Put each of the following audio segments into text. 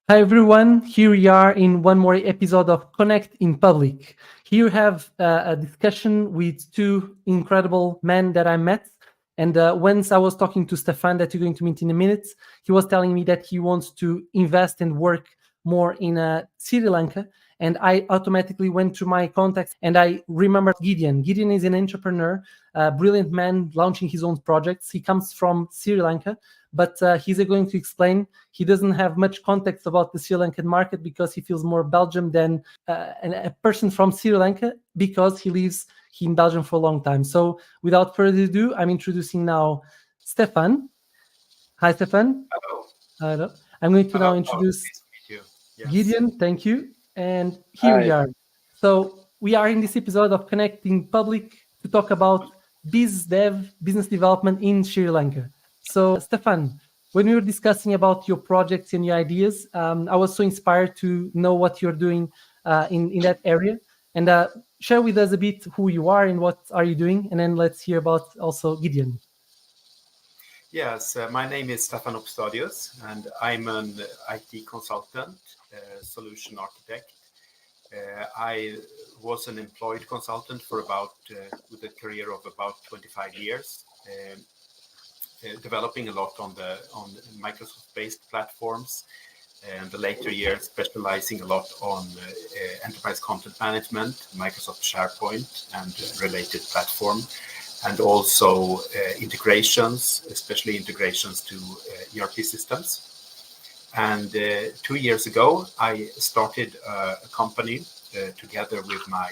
Hi everyone, here we are in one more episode of Connect in Public. Here we have a discussion with two incredible men that I met. And once I was talking to Staffan, that you're going to meet in a minute, he was telling me that he wants to invest and work more in Sri Lanka. And I automatically went to my contacts and I remembered Gideon. Gideon is an entrepreneur, a brilliant man launching his own projects. He comes from Sri Lanka, but he's going to explain. He doesn't have much context about the Sri Lankan market because he feels more Belgium than a person from Sri Lanka because he lives here in Belgium for a long time. So without further ado, I'm introducing now Staffan. Hi, Staffan. Hello. Hello. I'm going to now Hello. introduce Nice to meet you. Yes. Gideon. Thank you. And here we Hi. are. So we are in this episode of Connecting Public to talk about BizDev, business development in Sri Lanka. So Stefan, when we were discussing about your projects and your ideas, I was so inspired to know what you're doing in that area. And share with us a bit who you are and what are you doing. And then let's hear about also Gideon. Yes, my name is Staffan Hopstadius, and I'm an IT consultant, solution architect. I was an employed consultant for with a career of about 25 years, developing a lot on Microsoft-based platforms, and the later years specializing a lot on enterprise content management, Microsoft SharePoint, and related platform, and also integrations, especially integrations to ERP systems. And 2 years ago, I started a company together with my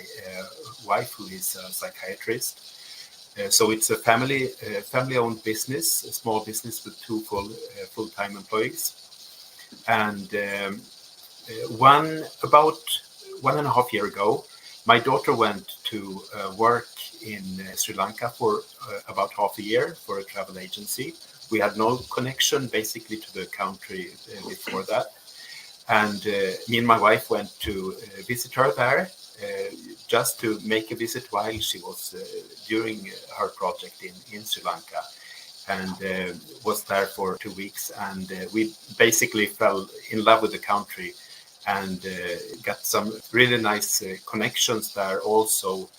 wife, who is a psychiatrist. So it's a family-owned business, a small business with two full-time employees. And about 1.5 years ago, my daughter went to work in Sri Lanka for about half a year for a travel agency. We had no connection basically to the country before that. And me and my wife went to visit her there just to make a visit while she was during her project in Sri Lanka. And was there for 2 weeks. And we basically fell in love with the country and got some really nice connections there also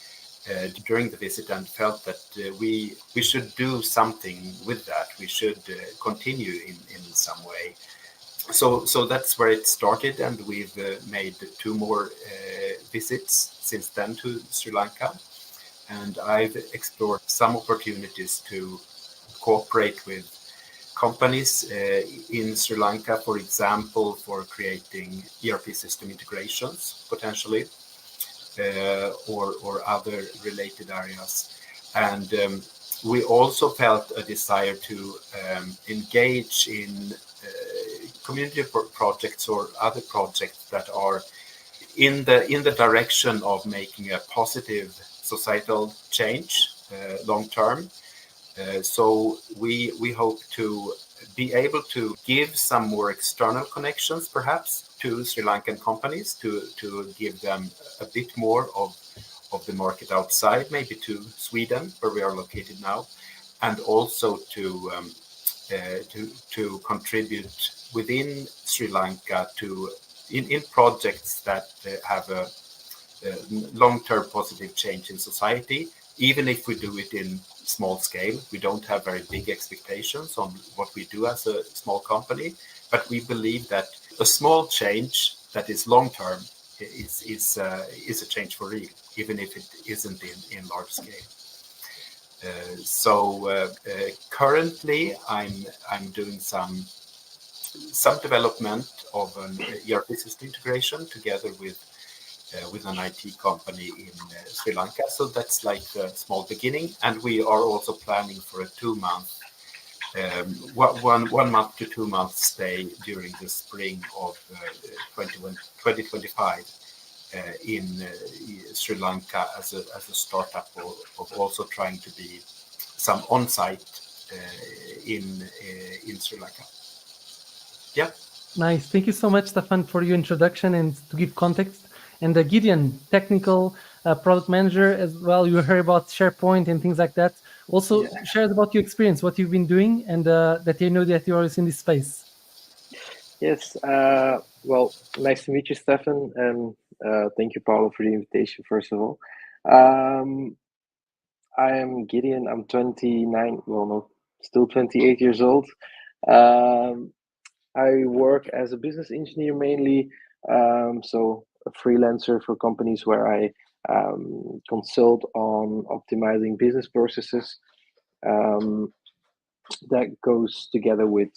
during the visit, and felt that we should do something with that. We should continue in some way. So that's where it started, and we've made 2 more visits since then to Sri Lanka. And I've explored some opportunities to cooperate with companies in Sri Lanka, for example, for creating ERP system integrations, potentially, or other related areas. And we also felt a desire to engage in community projects or other projects that are in the direction of making a positive societal change long term. So we hope to be able to give some more external connections, perhaps, to Sri Lankan companies, to give them a bit more of the market outside, maybe to Sweden, where we are located now, and also to contribute within Sri Lanka in projects that have a long-term positive change in society. Even if we do it in small scale, we don't have very big expectations on what we do as a small company, but we believe that a small change that is long-term is a change for real, even if it isn't in large scale. So currently, I'm doing some development of an ERP system integration together with an IT company in Sri Lanka. So that's like a small beginning. And we are also planning for a 2-month, 1 month to 2 month stay during the spring of 2025 in Sri Lanka as a startup of also trying to be some on-site in Sri Lanka. Yeah. Nice. Thank you so much, Stefan, for your introduction and to give context. And Gideon, technical product manager as well. You heard about SharePoint and things like that. Also, share about your experience, what you've been doing, and that you know that you're always in this space. Yes. Well, nice to meet you, Stefan, and thank you, Paulo, for the invitation. First of all, um, I am Gideon. I'm 29. Well, no, still 28 years old. Um, I work as a business engineer mainly, so a freelancer for companies where I consult on optimizing business processes. Um, that goes together with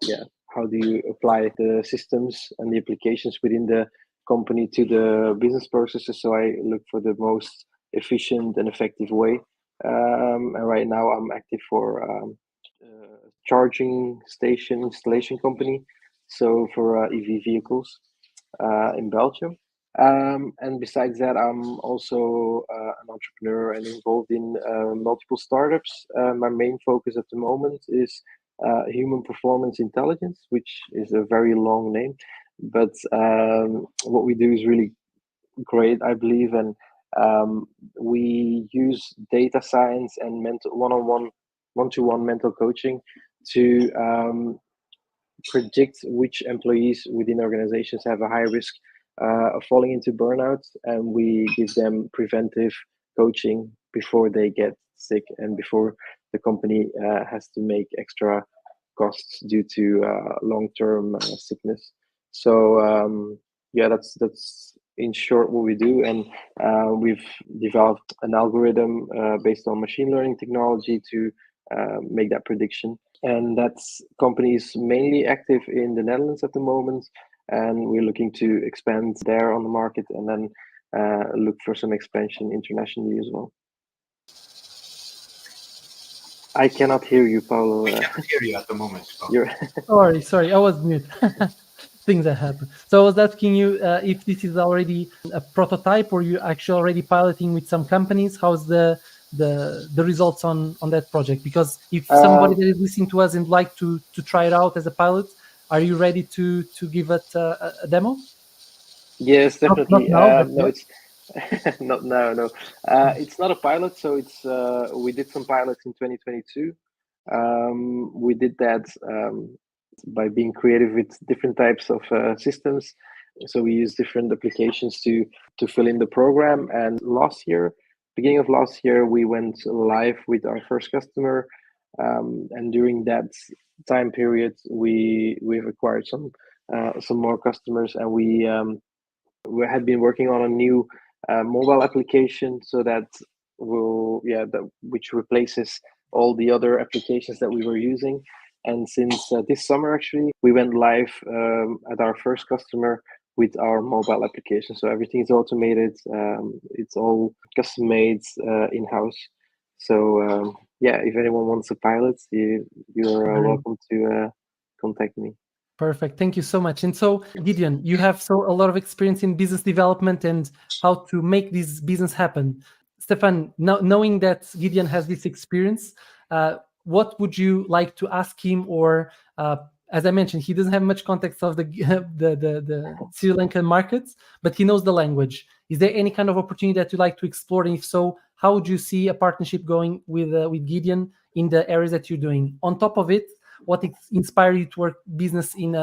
yeah, how do you apply the systems and the applications within the company to the business processes. So I look for the most efficient and effective way. And right now I'm active for charging station installation company, so for EV vehicles in Belgium. And besides that, I'm also an entrepreneur and involved in multiple startups. My main focus at the moment is human performance intelligence, which is a very long name. But what we do is really great, I believe. And we use data science and mental one-to-one mental coaching to predict which employees within organizations have a high risk of falling into burnout, and we give them preventive coaching before they get sick and before the company has to make extra costs due to long-term sickness. So yeah, that's in short what we do, and we've developed an algorithm based on machine learning technology to make that prediction. And that's companies mainly active in the Netherlands at the moment, and we're looking to expand there on the market, and then look for some expansion internationally as well. I cannot hear you, Paulo. We cannot hear you at the moment, Paulo. You're Sorry, I was mute. Things that happen. So I was asking you if this is already a prototype or you actually already piloting with some companies. How's the results on that project? Because if somebody that is listening to us and like to try it out as a pilot, are you ready to give it a demo? Yes, definitely. Not now, but No, yeah. it's not now. No, it's not a pilot. So it's we did some pilots in 2022. We did that by being creative with different types of systems. So we use different applications to fill in the program. And last year, beginning of last year, we went live with our first customer. And during that time period, we've acquired some more customers, and we had been working on a new mobile application, so that which replaces all the other applications that we were using. And since this summer, actually, we went live at our first customer with our mobile application. So everything is automated. It's all custom made in-house. So yeah, if anyone wants a pilot, you're welcome to contact me. Perfect. Thank you so much. And so, Gideon, you have a lot of experience in business development and how to make this business happen. Staffan, knowing that Gideon has this experience, what would you like to ask him? Or, as I mentioned, he doesn't have much context of the Sri Lankan markets, but he knows the language. Is there any kind of opportunity that you'd like to explore? And if so, how would you see a partnership going with Gideon in the areas that you're doing? On top of it, what inspired you to work business in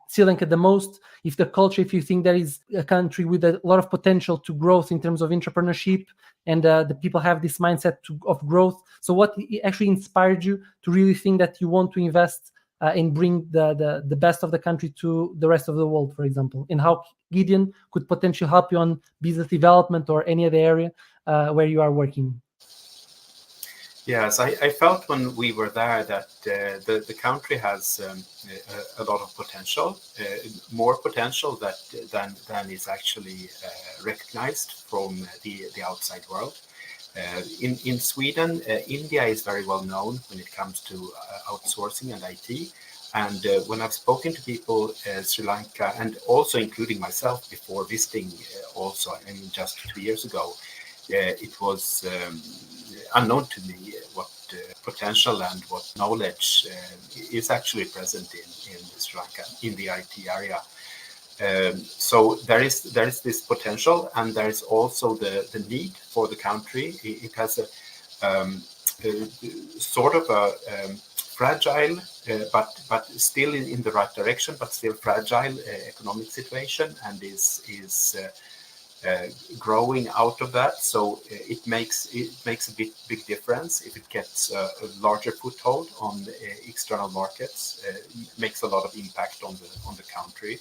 Sri Lanka the most? If the culture, if you think there is a country with a lot of potential to growth in terms of entrepreneurship, and the people have this mindset of growth. So what actually inspired you to really think that you want to invest and bring the best of the country to the rest of the world, for example, and how Gideon could potentially help you on business development or any other area where you are working? Yes, I felt when we were there that the country has a lot of potential, more potential than is actually recognized from the outside world. In Sweden, India is very well known when it comes to outsourcing and IT. And when I've spoken to people, Sri Lanka, and also including myself before visiting, also, I mean, just 2 years ago, it was unknown to me what potential and what knowledge is actually present in Sri Lanka in the IT area. So there is this potential, and there is also the need for the country. It has a sort of a fragile, but still in the right direction, but still fragile economic situation, and is growing out of that. So it makes a big difference if it gets a larger foothold on external markets. It makes a lot of impact on the country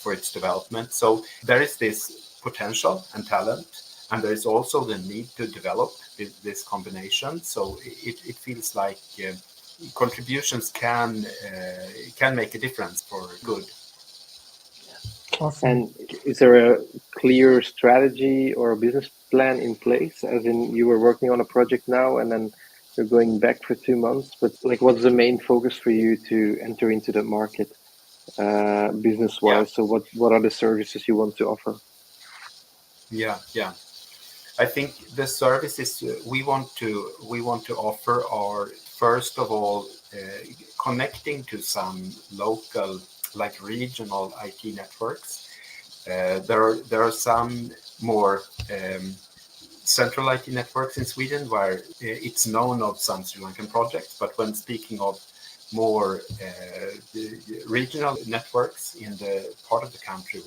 for its development. So there is this potential and talent, and there is also the need to develop this combination. So it feels like contributions can make a difference for good. Awesome. And is there a clear strategy or a business plan in place? As in, you were working on a project now, and then you're going back for 2 months. But like, what's the main focus for you to enter into the market, business-wise? Yeah. So, what are the services you want to offer? Yeah. I think the services we want to offer are, first of all, connecting to some local, like regional IT networks. There are some more central IT networks in Sweden where it's known of some Sri Lankan projects, but when speaking of more regional networks in the part of the country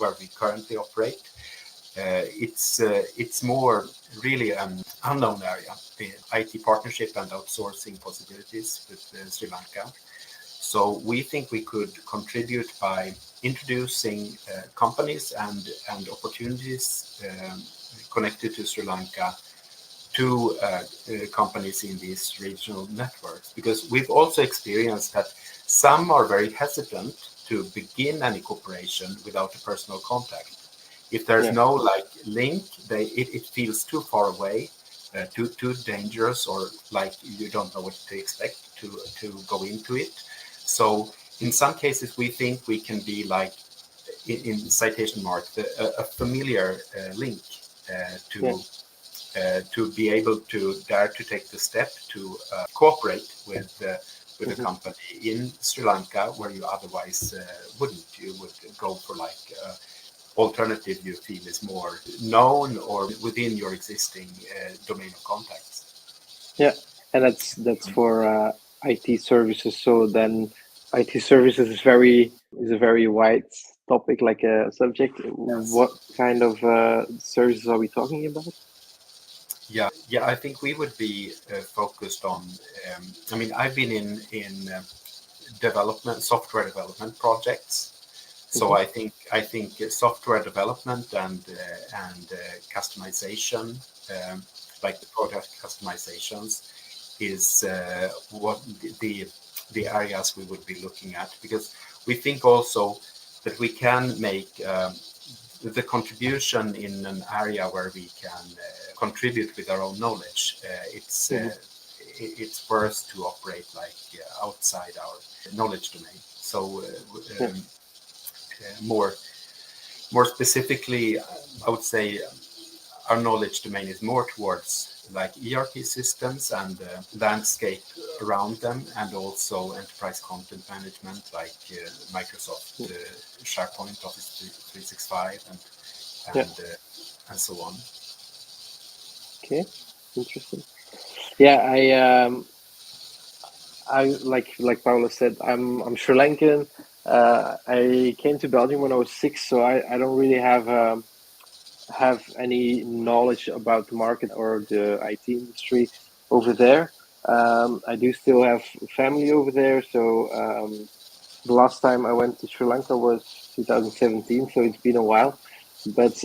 where we currently operate, it's more really an unknown area, the IT partnership and outsourcing possibilities with Sri Lanka. So we think we could contribute by introducing companies and opportunities connected to Sri Lanka to companies in these regional networks, because we've also experienced that some are very hesitant to begin any cooperation without a personal contact. If there's no like link, it feels too far away, too dangerous, or like you don't know what to expect to go into it. So in some cases, we think we can be like, in citation mark, a familiar link to be able to dare to take the step to cooperate with a company in Sri Lanka where you otherwise wouldn't. You would go for like alternative you feel is more known or within your existing domain of contacts. Yeah, and that's for IT services. So then, IT services is a very wide topic, like a subject. Yes. What kind of services are we talking about? Yeah, I think we would be focused on. I mean, I've been in software development projects. So I think software development and customization, like the product customizations, is what the areas we would be looking at, because we think also that we can make the contribution in an area where we can contribute with our own knowledge. It's worse to operate like outside our knowledge domain. So. More specifically, I would say our knowledge domain is more towards like ERP systems and landscape around them, and also enterprise content management like Microsoft SharePoint, Office 365, and so on. Okay, interesting. Yeah, I like Paula said, I'm Sri Lankan. I came to Belgium when I was 6, so I don't really have any knowledge about the market or the IT industry over there. I do still have family over there, so the last time I went to Sri Lanka was 2017, so it's been a while. But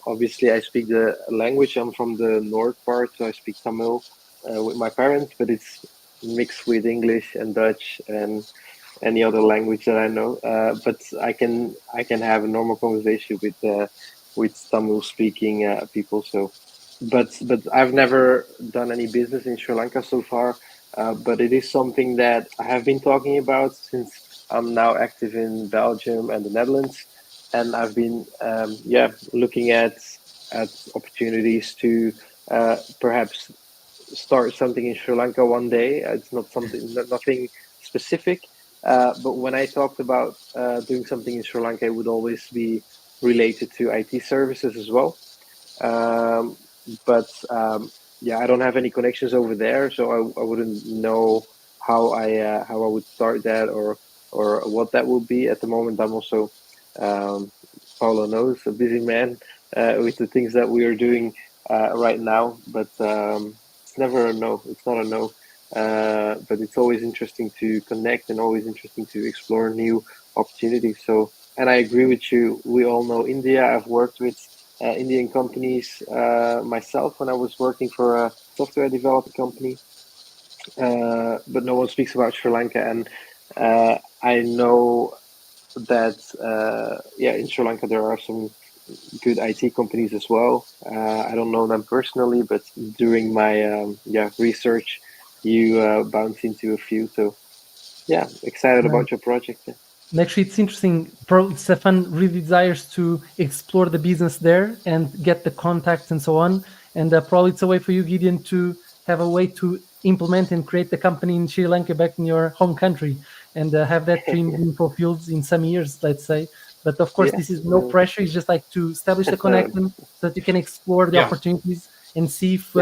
obviously, I speak the language. I'm from the north part, so I speak Tamil with my parents, but it's mixed with English and Dutch and any other language that I know. But I can have a normal conversation with Tamil speaking people. So, but I've never done any business in Sri Lanka so far. But it is something that I have been talking about since I'm now active in Belgium and the Netherlands, and I've been looking at opportunities to perhaps start something in Sri Lanka one day. It's nothing specific, but when I talked about doing something in Sri Lanka, it would always be related to IT services as well. I don't have any connections over there, so I wouldn't know how I would start that or what that would be. At the moment, I'm also, Paulo knows, a busy man with the things that we are doing right now. But it's never a no. It's not a no. But it's always interesting to connect and always interesting to explore new opportunities. So, and I agree with you. We all know India. I've worked with Indian companies myself when I was working for a software development company. But no one speaks about Sri Lanka, and I know that in Sri Lanka there are some good IT companies as well. I don't know them personally, but during my research, you bounce into a few. So yeah, excited about your project. Yeah. And actually, it's interesting. Probably Staffan really desires to explore the business there and get the contacts and so on. And probably it's a way for you, Gideon, to have a way to implement and create the company in Sri Lanka back in your home country and have that dream being fulfilled in some years, let's say. But of course, this is no pressure. It's just like to establish the connection so that you can explore the opportunities and see if,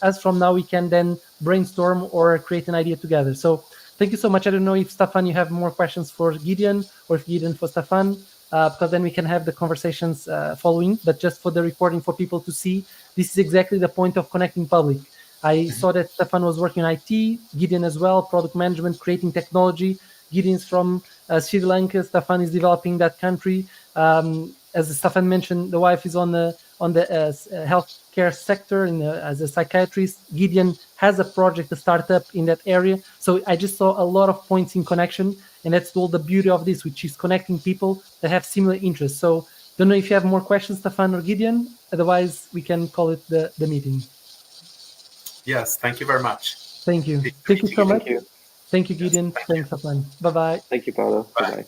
as from now, we can then brainstorm or create an idea together. So thank you so much. I don't know if Staffan, you have more questions for Gideon or if Gideon for Staffan, because then we can have the conversations following. But just for the recording for people to see, this is exactly the point of connecting public. I saw that Staffan was working in IT, Gideon as well, product management, creating technology. Gideon's from Sri Lanka. Staffan is developing that country. As Staffan mentioned, the wife is on the healthcare sector as a psychiatrist. Gideon has a project, a startup in that area. So I just saw a lot of points in connection, and that's all the beauty of this, which is connecting people that have similar interests. So don't know if you have more questions, Staffan or Gideon. Otherwise, we can call it the meeting. Yes, thank you very much. Thank you. Thank you so much. Thank you. Thank you, Gideon. Thanks, Staffan. Bye-bye. Thank you, Paulo. Bye-bye.